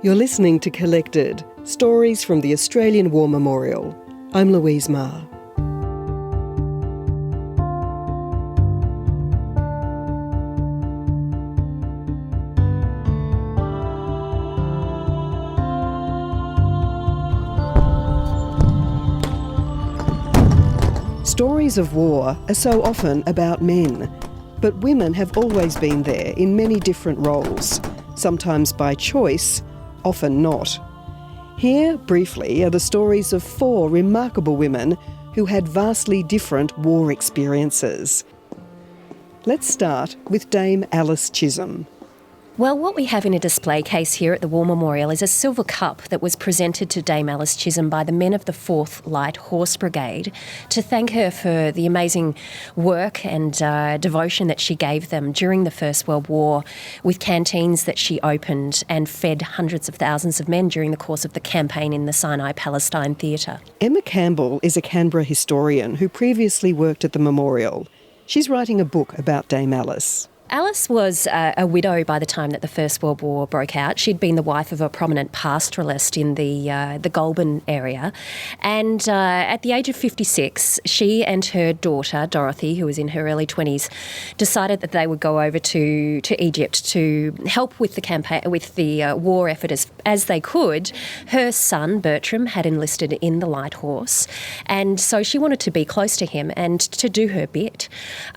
You're listening to Collected, stories from the Australian War Memorial. I'm Louise Maher. Stories of war are so often about men, but women have always been there in many different roles, sometimes by choice, often not. Here, briefly, are the stories of 4 remarkable women who had vastly different war experiences. Let's start with Dame Alice Chisholm. Well, what we have in a display case here at the War Memorial is a silver cup that was presented to Dame Alice Chisholm by the men of the 4th Light Horse Brigade to thank her for the amazing work and devotion that she gave them during the First World War with canteens that she opened and fed hundreds of thousands of men during the course of the campaign in the Sinai-Palestine theatre. Emma Campbell is a Canberra historian who previously worked at the memorial. She's writing a book about Dame Alice. Alice was a widow by the time that the First World War broke out. She'd been the wife of a prominent pastoralist in the Goulburn area. And at the age of 56, she and her daughter, Dorothy, who was in her early 20s, decided that they would go over to Egypt to help with the campaign, with the war effort as they could. Her son, Bertram, had enlisted in the Light Horse. And so she wanted to be close to him and to do her bit.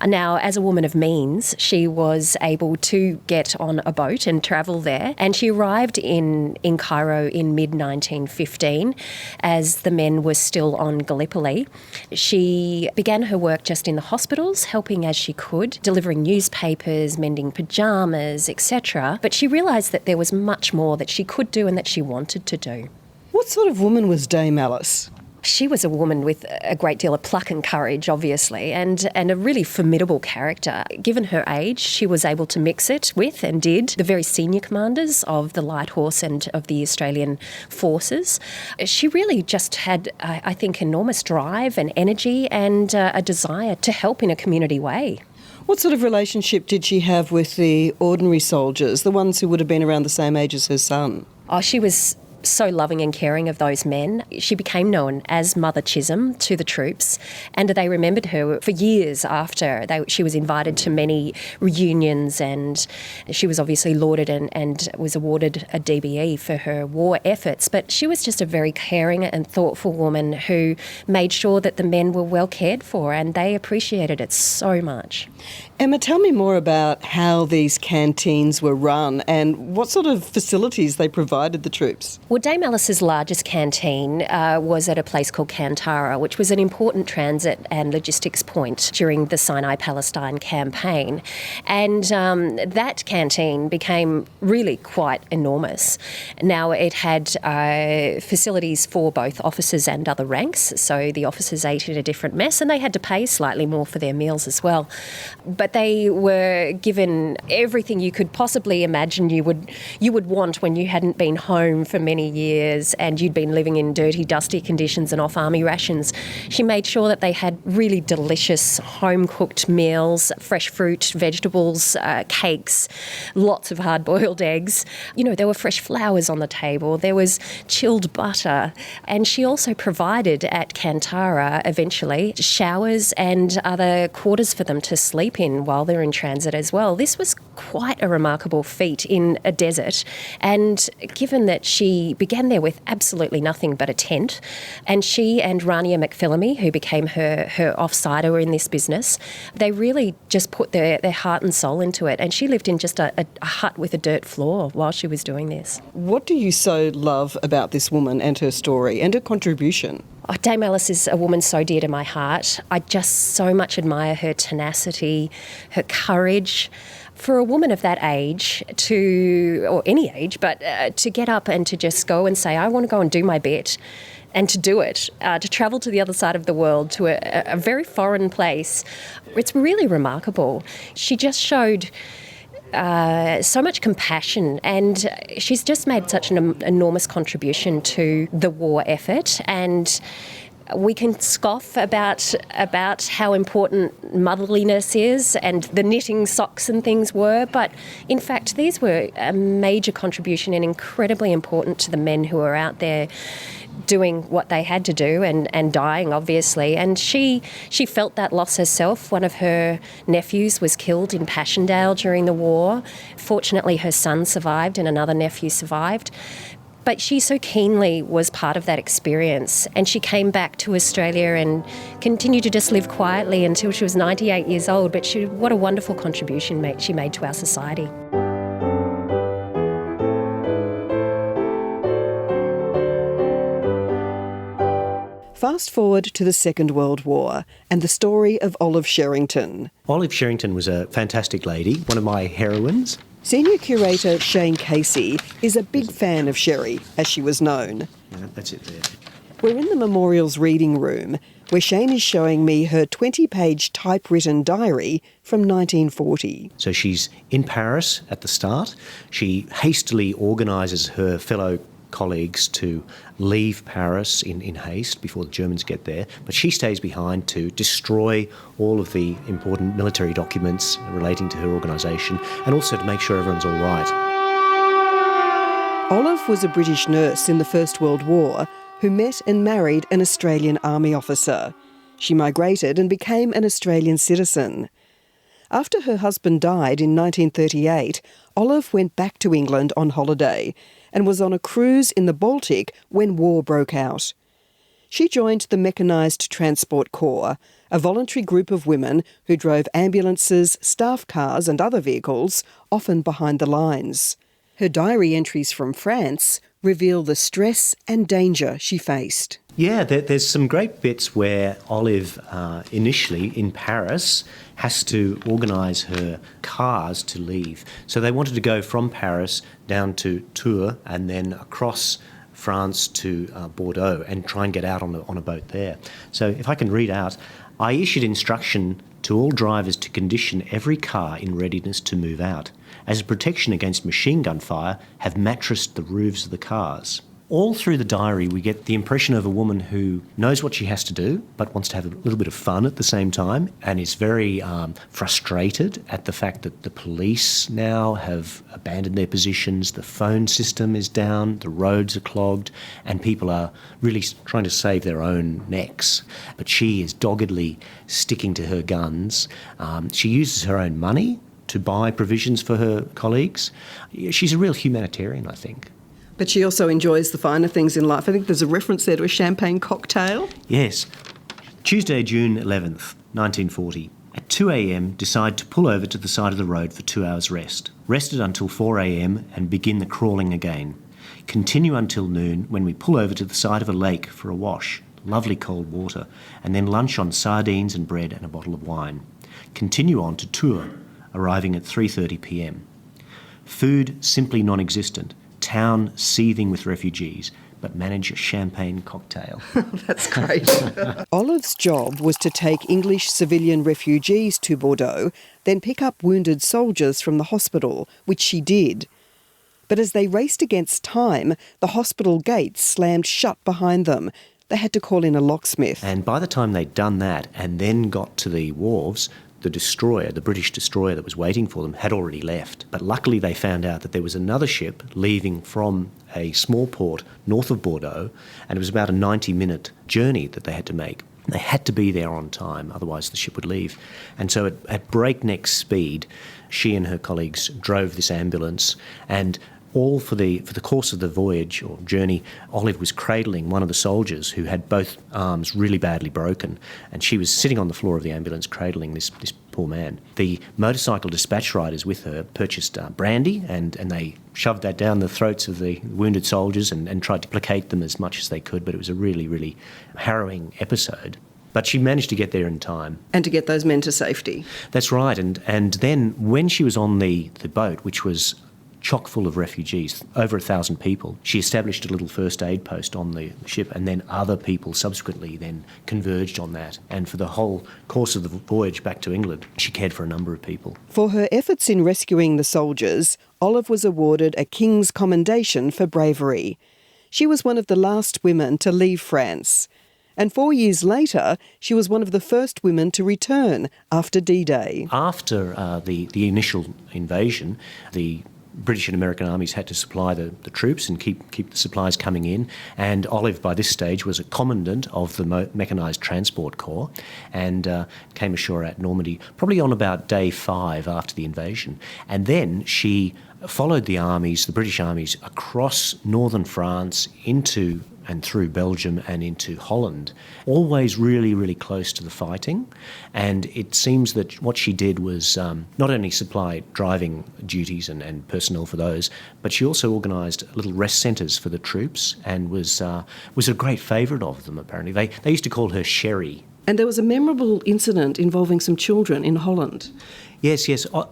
Now, as a woman of means, she was able to get on a boat and travel there. And she arrived in Cairo in mid-1915 as the men were still on Gallipoli. She began her work just in the hospitals, helping as she could, delivering newspapers, mending pyjamas, etc. But she realised that there was much more that she could do and that she wanted to do. What sort of woman was Dame Alice? She was a woman with a great deal of pluck and courage, obviously, and a really formidable character. Given her age, she was able to mix it with, and did, the very senior commanders of the Light Horse and of the Australian forces. She really just had, I think, enormous drive and energy and a desire to help in a community way. What sort of relationship did she have with the ordinary soldiers, the ones who would have been around the same age as her son? Oh, she was so loving and caring of those men. She became known as Mother Chisholm to the troops, and they remembered her for years after. She was invited to many reunions, and she was obviously lauded and was awarded a DBE for her war efforts. But she was just a very caring and thoughtful woman who made sure that the men were well cared for, and they appreciated it so much. Emma, tell me more about how these canteens were run and what sort of facilities they provided the troops. Well, Dame Alice's largest canteen was at a place called Kantara, which was an important transit and logistics point during the Sinai-Palestine campaign. And that canteen became really quite enormous. Now, it had facilities for both officers and other ranks, so the officers ate in a different mess, and they had to pay slightly more for their meals as well. But they were given everything you could possibly imagine you would want when you hadn't been home for many years and you'd been living in dirty, dusty conditions and off army rations. She made sure that they had really delicious home-cooked meals, fresh fruit, vegetables, cakes, lots of hard-boiled eggs. You know, there were fresh flowers on the table, there was chilled butter, and she also provided at Kantara, eventually, showers and other quarters for them to sleep in while they're in transit as well. This was quite a remarkable feat in a desert, and given that she began there with absolutely nothing but a tent, and she and Rania McPhillamy, who became her offsider in this business, they really just put their heart and soul into it, and she lived in just a hut with a dirt floor while she was doing this. What do you so love about this woman and her story and her contribution? Oh, Dame Alice is a woman so dear to my heart. I just so much admire her tenacity, her courage. For a woman of that age or any age, but to get up and to just go and say, I want to go and do my bit, and to do it, to travel to the other side of the world, to a very foreign place, it's really remarkable. She just showed so much compassion, and she's just made such an enormous contribution to the war effort, and We can scoff about how important motherliness is and the knitting socks and things were, but in fact these were a major contribution and incredibly important to the men who were out there doing what they had to do and dying, obviously. And she felt that loss herself. One of her nephews was killed in Passchendaele during the war. Fortunately, her son survived and another nephew survived. But she so keenly was part of that experience, and she came back to Australia and continued to just live quietly until she was 98 years old. But what a wonderful contribution she made to our society. Fast forward to the Second World War and the story of Olive Sherrington. Olive Sherrington was a fantastic lady, one of my heroines. Senior curator Shane Casey is a big fan of Sherry, as she was known. Yeah, that's it there. We're in the Memorial's reading room, where Shane is showing me her 20-page typewritten diary from 1940. So she's in Paris at the start. She hastily organises her fellow colleagues to leave Paris in haste before the Germans get there, but she stays behind to destroy all of the important military documents relating to her organisation and also to make sure everyone's all right. Olive was a British nurse in the First World War who met and married an Australian Army officer. She migrated and became an Australian citizen. After her husband died in 1938, Olive went back to England on holiday and was on a cruise in the Baltic when war broke out. She joined the Mechanised Transport Corps, a voluntary group of women who drove ambulances, staff cars and other vehicles, often behind the lines. Her diary entries from France reveal the stress and danger she faced. Yeah, there's some great bits where Olive, initially in Paris, has to organise her cars to leave. So they wanted to go from Paris down to Tours and then across France to Bordeaux and try and get out on a boat there. So if I can read out, I issued instruction to all drivers to condition every car in readiness to move out. As a protection against machine gun fire, have mattressed the roofs of the cars. All through the diary, we get the impression of a woman who knows what she has to do, but wants to have a little bit of fun at the same time, and is very frustrated at the fact that the police now have abandoned their positions, the phone system is down, the roads are clogged, and people are really trying to save their own necks. But she is doggedly sticking to her guns. She uses her own money to buy provisions for her colleagues. She's a real humanitarian, I think. But she also enjoys the finer things in life. I think there's a reference there to a champagne cocktail. Yes. Tuesday, June 11th, 1940. At 2 a.m, decide to pull over to the side of the road for 2 hours rest. Rested until 4 a.m. and begin the crawling again. Continue until noon when we pull over to the side of a lake for a wash. Lovely cold water. And then lunch on sardines and bread and a bottle of wine. Continue on to Tours, arriving at 3:30 p.m. Food simply non-existent. Town seething with refugees, but manage a champagne cocktail. That's great. Olive's job was to take English civilian refugees to Bordeaux, then pick up wounded soldiers from the hospital, which she did. But as they raced against time, the hospital gates slammed shut behind them. They had to call in a locksmith. And by the time they'd done that and then got to the wharves, the destroyer, the British destroyer that was waiting for them, had already left. But luckily they found out that there was another ship leaving from a small port north of Bordeaux, and it was about a 90-minute journey that they had to make. They had to be there on time, otherwise the ship would leave. And so at breakneck speed, she and her colleagues drove this ambulance, and all for the course of the voyage or journey, Olive was cradling one of the soldiers who had both arms really badly broken, and she was sitting on the floor of the ambulance cradling this poor man. The motorcycle dispatch riders with her purchased brandy, and they shoved that down the throats of the wounded soldiers and tried to placate them as much as they could, but it was a really, really harrowing episode. But she managed to get there in time. And to get those men to safety. That's right, and then when she was on the boat, which was chock full of refugees, over 1,000 people, she established a little first aid post on the ship, and then other people subsequently then converged on that. And for the whole course of the voyage back to England, she cared for a number of people. For her efforts in rescuing the soldiers, Olive was awarded a King's Commendation for bravery. She was one of the last women to leave France. And 4 years later, she was one of the first women to return after D-Day. After the initial invasion, the British and American armies had to supply the troops and keep the supplies coming in. And Olive, by this stage, was a commandant of the Mechanised Transport Corps and came ashore at Normandy probably on about day 5 after the invasion. And then she followed the British armies, across northern France into and through Belgium and into Holland, always really, really close to the fighting. And it seems that what she did was not only supply driving duties and personnel for those, but she also organised little rest centres for the troops and was a great favourite of them, apparently. They used to call her Sherry. And there was a memorable incident involving some children in Holland. Yes.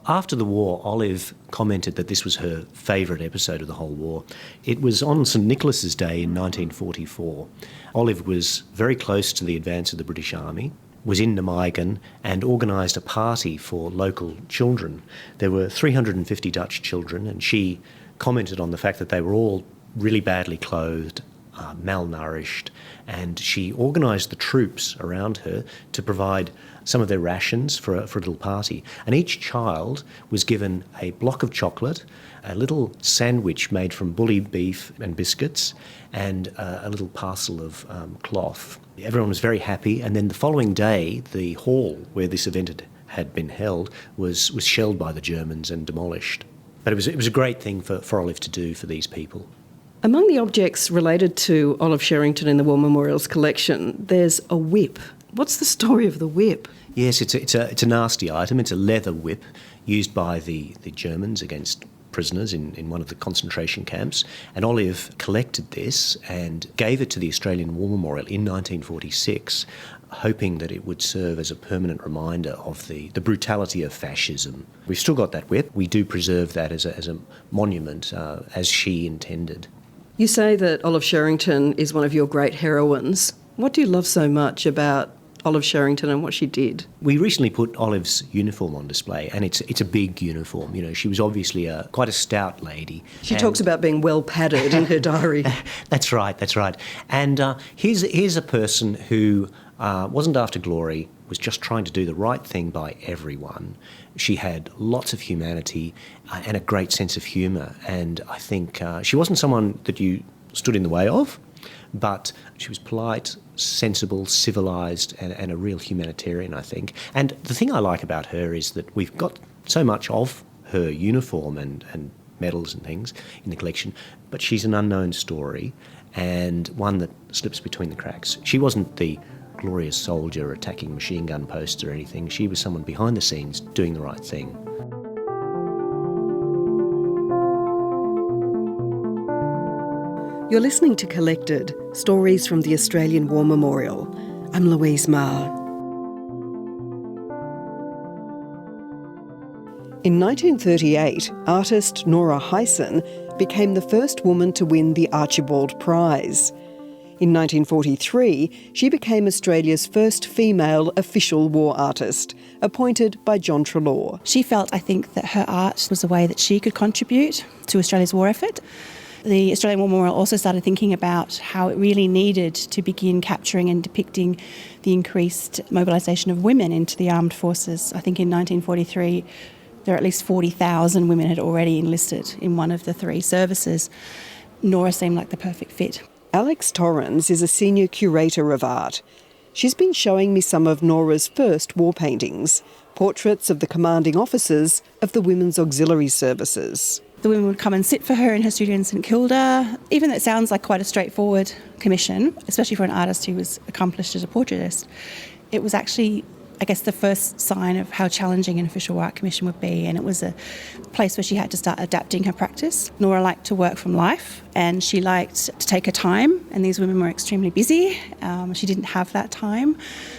After the war, Olive commented that this was her favourite episode of the whole war. It was on St Nicholas's Day in 1944. Olive was very close to the advance of the British Army, was in Nijmegen and organised a party for local children. There were 350 Dutch children, and she commented on the fact that they were all really badly clothed, malnourished, and she organised the troops around her to provide some of their rations for a little party. And each child was given a block of chocolate, a little sandwich made from bully beef and biscuits, and a little parcel of cloth. Everyone was very happy, and then the following day, the hall where this event had been held was shelled by the Germans and demolished. But it was a great thing for Olive to do for these people. Among the objects related to Olive Sherrington in the War Memorials collection, there's a whip. What's the story of the whip? Yes, it's a nasty item. It's a leather whip used by the Germans against prisoners in one of the concentration camps. And Olive collected this and gave it to the Australian War Memorial in 1946, hoping that it would serve as a permanent reminder of the brutality of fascism. We've still got that whip. We do preserve that as a monument, as she intended. You say that Olive Sherrington is one of your great heroines. What do you love so much about Olive Sherrington and what she did? We recently put Olive's uniform on display, and it's a big uniform. You know, she was obviously quite a stout lady. She talks about being well padded in her diary. That's right. And here's a person who wasn't after glory, was just trying to do the right thing by everyone. She had lots of humanity and a great sense of humour, and I think she wasn't someone that you stood in the way of, but she was polite, sensible, civilised, and a real humanitarian, I think. And the thing I like about her is that we've got so much of her uniform and medals and things in the collection, but she's an unknown story and one that slips between the cracks. She wasn't the glorious soldier attacking machine gun posts or anything. She was someone behind the scenes doing the right thing. You're listening to Collected, Stories from the Australian War Memorial. I'm Louise Maher. In 1938, artist Norah Heysen became the first woman to win the Archibald Prize. In 1943, she became Australia's first female official war artist, appointed by John Treloar. She felt, I think, that her art was a way that she could contribute to Australia's war effort. The Australian War Memorial also started thinking about how it really needed to begin capturing and depicting the increased mobilisation of women into the armed forces. I think in 1943, there are at least 40,000 women had already enlisted in one of the three services. Nora seemed like the perfect fit. Alex Torrens is a senior curator of art. She's been showing me some of Nora's first war paintings, portraits of the commanding officers of the Women's Auxiliary Services. The women would come and sit for her in her studio in St Kilda. Even though it sounds like quite a straightforward commission, especially for an artist who was accomplished as a portraitist, it was actually, I guess, the first sign of how challenging an official art commission would be, and it was a place where she had to start adapting her practice. Nora liked to work from life, and she liked to take her time, and these women were extremely busy. She didn't have that time.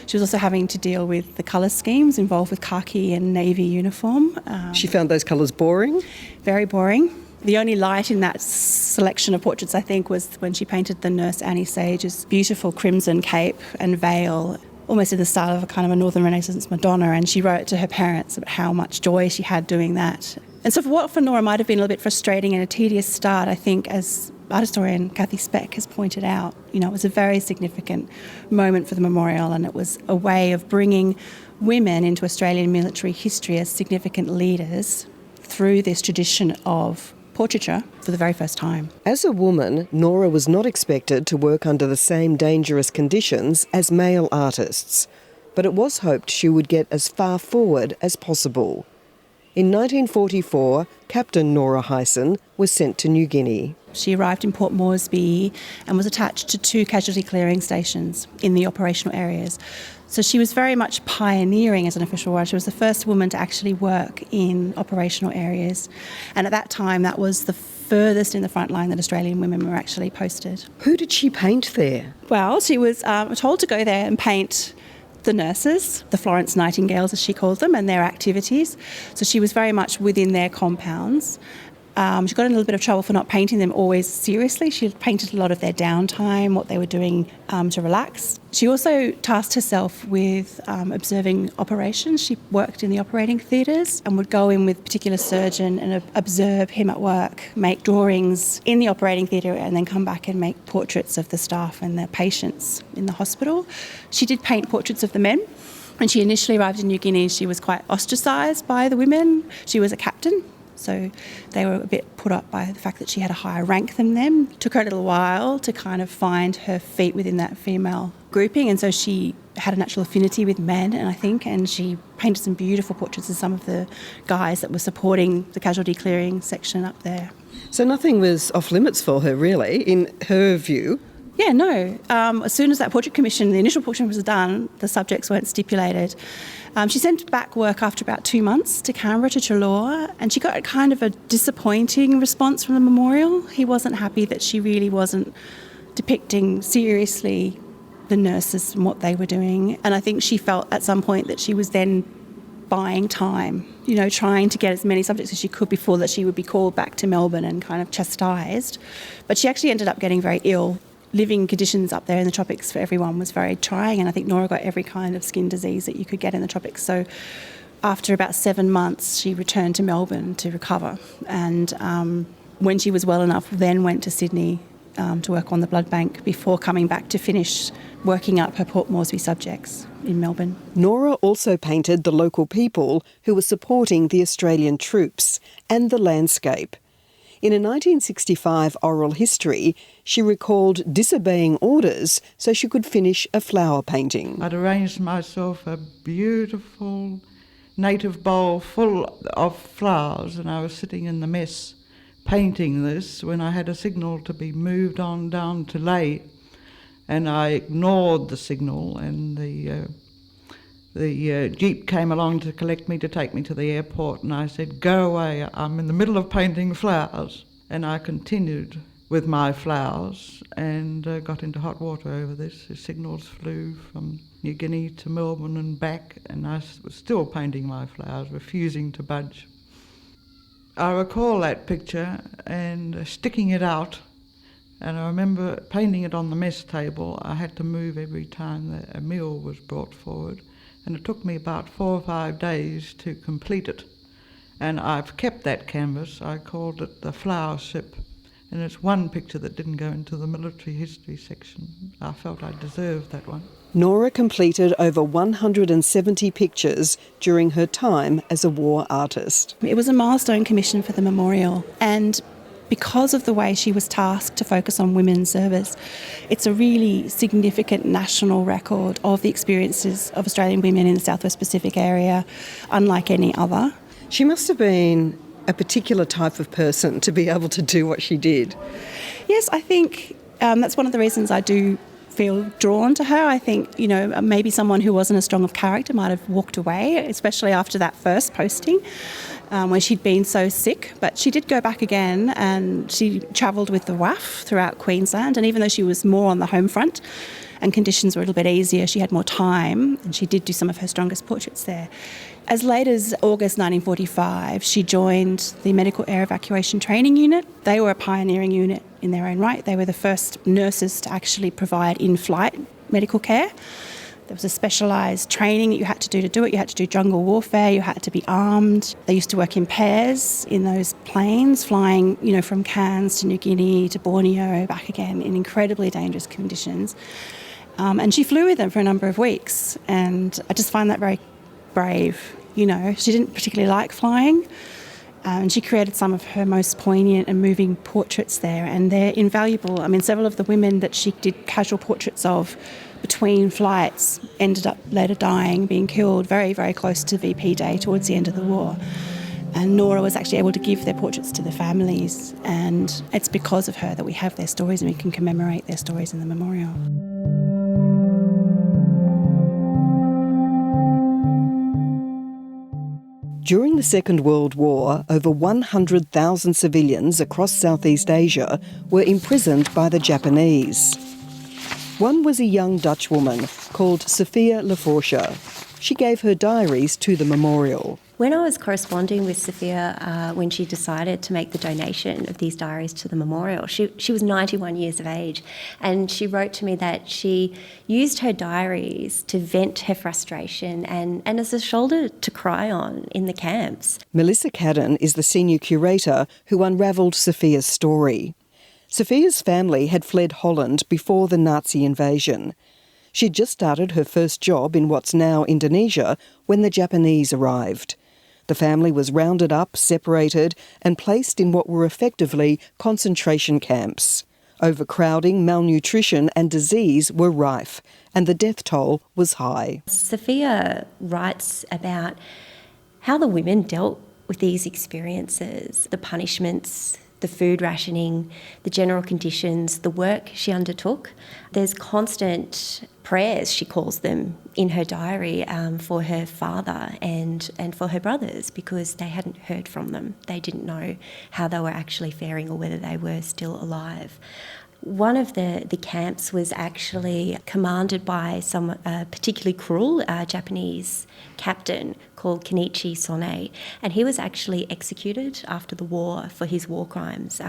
She was also having to deal with the colour schemes involved with khaki and navy uniform. She found those colours boring? Very boring. The only light in that selection of portraits, I think, was when she painted the nurse Annie Sage's beautiful crimson cape and veil, almost in the style of a kind of a Northern Renaissance Madonna, and she wrote to her parents about how much joy she had doing that. And so for what for Nora might have been a little bit frustrating and a tedious start, I think as art historian Kathy Speck has pointed out, it was a very significant moment for the memorial, and it was a way of bringing women into Australian military history as significant leaders through this tradition of portraiture for the very first time. As a woman, Nora was not expected to work under the same dangerous conditions as male artists, but it was hoped she would get as far forward as possible. In 1944, Captain Norah Heysen was sent to New Guinea. She arrived in Port Moresby and was attached to 2 casualty clearing stations in the operational areas. So she was very much pioneering as an official warrior. She was the first woman to actually work in operational areas. And at that time, that was the furthest in the front line that Australian women were actually posted. Who did she paint there? Well, she was told to go there and paint the nurses, the Florence Nightingales as she called them, and their activities. So she was very much within their compounds. She got in a little bit of trouble for not painting them always seriously. She painted a lot of their downtime, what they were doing to relax. She also tasked herself with observing operations. She worked in the operating theatres and would go in with a particular surgeon and observe him at work, make drawings in the operating theatre, and then come back and make portraits of the staff and the patients in the hospital. She did paint portraits of the men. When she initially arrived in New Guinea, she was quite ostracised by the women. She was a captain, so they were a bit put up by the fact that she had a higher rank than them. It took her a little while to kind of find her feet within that female grouping, and so she had a natural affinity with men, and she painted some beautiful portraits of some of the guys that were supporting the casualty clearing section up there. So nothing was off limits for her, really, in her view? Yeah, no. As soon as that portrait commission, the initial portrait was done, the subjects weren't stipulated. She sent back work after about 2 months to Canberra, to Treloar, and she got kind of a disappointing response from the memorial. He wasn't happy that she really wasn't depicting seriously the nurses and what they were doing. And I think she felt at some point that she was then buying time, trying to get as many subjects as she could before that she would be called back to Melbourne and kind of chastised. But she actually ended up getting very ill. Living conditions up there in the tropics for everyone was very trying, and I think Nora got every kind of skin disease that you could get in the tropics. So after about 7 months, she returned to Melbourne to recover, and when she was well enough, then went to Sydney to work on the blood bank before coming back to finish working up her Port Moresby subjects in Melbourne. Nora also painted the local people who were supporting the Australian troops and the landscape. In a 1965 oral history, she recalled disobeying orders so she could finish a flower painting. I'd arranged myself a beautiful native bowl full of flowers, and I was sitting in the mess painting this when I had a signal to be moved on down to lay, and I ignored the signal, and the jeep came along to collect me, to take me to the airport, and I said, "Go away, I'm in the middle of painting flowers." And I continued with my flowers and got into hot water over this. The signals flew from New Guinea to Melbourne and back, and I was still painting my flowers, refusing to budge. I recall that picture and sticking it out, and I remember painting it on the mess table. I had to move every time that a meal was brought forward, and it took me about 4 or 5 days to complete it. And I've kept that canvas. I called it the Flower Ship, and it's one picture that didn't go into the military history section. I felt I deserved that one. Nora completed over 170 pictures during her time as a war artist. It was a milestone commission for the memorial, and because of the way she was tasked to focus on women's service, it's a really significant national record of the experiences of Australian women in the South West Pacific area, unlike any other. She must have been a particular type of person to be able to do what she did. Yes, I think that's one of the reasons I do feel drawn to her. I think, maybe someone who wasn't as strong of character might have walked away, especially after that first posting, when she'd been so sick. But she did go back again, and she travelled with the WAF throughout Queensland. And even though she was more on the home front and conditions were a little bit easier, she had more time, and she did do some of her strongest portraits there. As late as August 1945, she joined the Medical Air Evacuation Training Unit. They were a pioneering unit in their own right. They were the first nurses to actually provide in-flight medical care. There was a specialised training that you had to do it. You had to do jungle warfare, you had to be armed. They used to work in pairs in those planes, flying, from Cairns to New Guinea to Borneo, back again, in incredibly dangerous conditions. And she flew with them for a number of weeks, and I just find that very brave. She didn't particularly like flying, and she created some of her most poignant and moving portraits there, and they're invaluable. I mean, several of the women that she did casual portraits of between flights ended up later dying, being killed very, very close to VP Day towards the end of the war. And Nora was actually able to give their portraits to the families, and it's because of her that we have their stories and we can commemorate their stories in the memorial. During the Second World War, over 100,000 civilians across Southeast Asia were imprisoned by the Japanese. One was a young Dutch woman called Sofia Lefaucheux. She gave her diaries to the memorial. When I was corresponding with Sophia, when she decided to make the donation of these diaries to the memorial, she was 91 years of age, and she wrote to me that she used her diaries to vent her frustration and as a shoulder to cry on in the camps. Melissa Cadden is the senior curator who unravelled Sophia's story. Sophia's family had fled Holland before the Nazi invasion. She'd just started her first job in what's now Indonesia when the Japanese arrived. The family was rounded up, separated, and placed in what were effectively concentration camps. Overcrowding, malnutrition and disease were rife, and the death toll was high. Sophia writes about how the women dealt with these experiences, the punishments, the food rationing, the general conditions, the work she undertook. There's constant prayers, she calls them, in her diary for her father and for her brothers, because they hadn't heard from them. They didn't know how they were actually faring or whether they were still alive. One of the camps was actually commanded by some particularly cruel Japanese captain called Kenichi Sone, and he was actually executed after the war for his war crimes.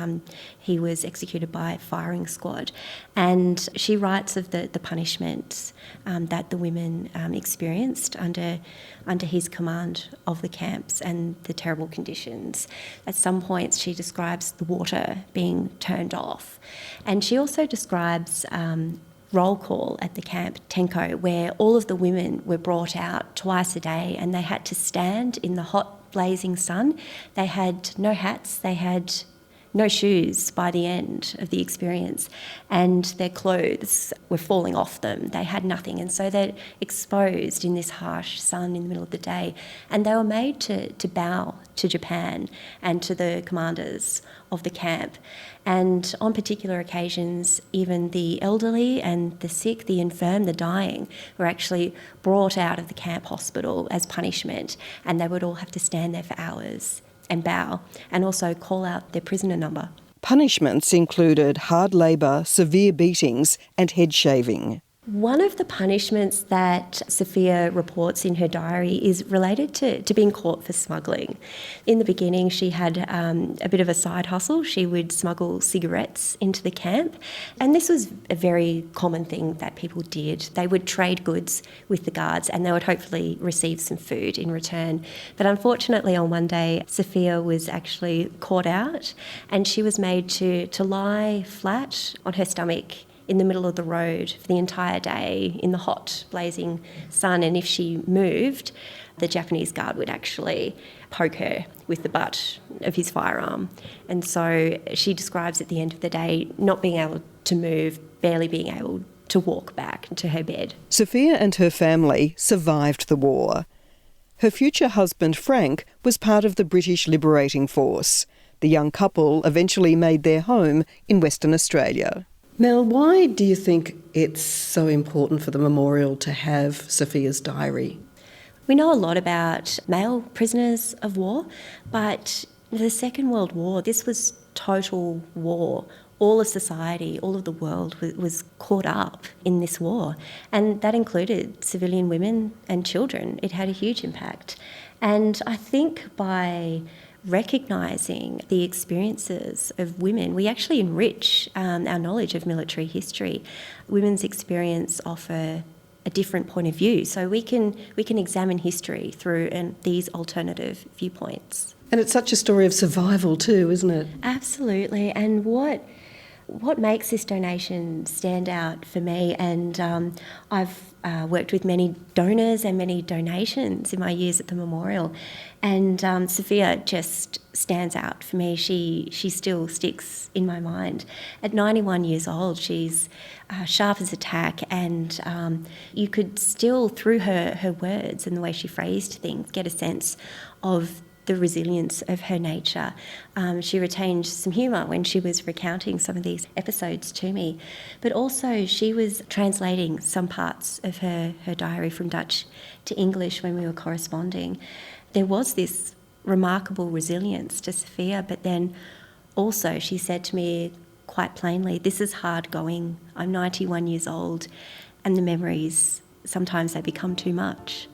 He was executed by firing squad, and she writes of the punishments that the women experienced under his command of the camps and the terrible conditions. At some points she describes the water being turned off, and she also describes roll call at the camp, Tenko, where all of the women were brought out twice a day and they had to stand in the hot blazing sun. They had no hats, they had no shoes by the end of the experience, and their clothes were falling off them. They had nothing, and so they're exposed in this harsh sun in the middle of the day, and they were made to bow to Japan and to the commanders of the camp. And on particular occasions, even the elderly and the sick, the infirm, the dying, were actually brought out of the camp hospital as punishment, and they would all have to stand there for hours and bow, and also call out their prisoner number. Punishments included hard labour, severe beatings and head shaving. One of the punishments that Sophia reports in her diary is related to being caught for smuggling. In the beginning, she had a bit of a side hustle. She would smuggle cigarettes into the camp, and this was a very common thing that people did. They would trade goods with the guards, and they would hopefully receive some food in return. But unfortunately, on one day, Sophia was actually caught out, and she was made to lie flat on her stomach in the middle of the road for the entire day in the hot, blazing sun. And if she moved, the Japanese guard would actually poke her with the butt of his firearm. And so she describes at the end of the day not being able to move, barely being able to walk back to her bed. Sophia and her family survived the war. Her future husband, Frank, was part of the British Liberating Force. The young couple eventually made their home in Western Australia. Mel, why do you think it's so important for the memorial to have Sophia's diary? We know a lot about male prisoners of war, but the Second World War, this was total war. All of society, all of the world was caught up in this war, and that included civilian women and children. It had a huge impact. And I think by recognising the experiences of women, we actually enrich our knowledge of military history. Women's experience offer a different point of view. So we can examine history through these alternative viewpoints. And it's such a story of survival too, isn't it? Absolutely. And what makes this donation stand out for me, and I've worked with many donors and many donations in my years at the memorial, and Sophia just stands out for me. She still sticks in my mind. At 91 years old, she's sharp as a tack, and you could still, through her words and the way she phrased things, get a sense of the resilience of her nature. She retained some humour when she was recounting some of these episodes to me, but also she was translating some parts of her diary from Dutch to English when we were corresponding. There was this remarkable resilience to Sophia, but then also she said to me quite plainly, "This is hard going. I'm 91 years old, and the memories, sometimes they become too much."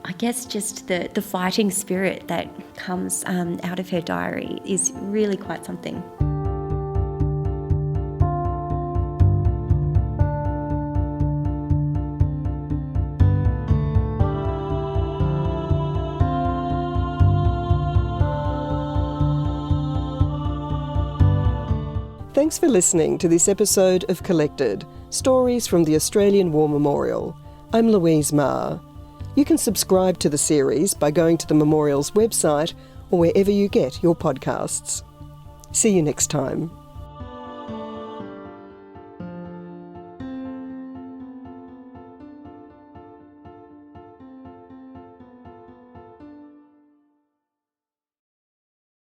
I guess just the fighting spirit that comes out of her diary is really quite something. Thanks for listening to this episode of Collected, Stories from the Australian War Memorial. I'm Louise Maher. You can subscribe to the series by going to the Memorial's website or wherever you get your podcasts. See you next time.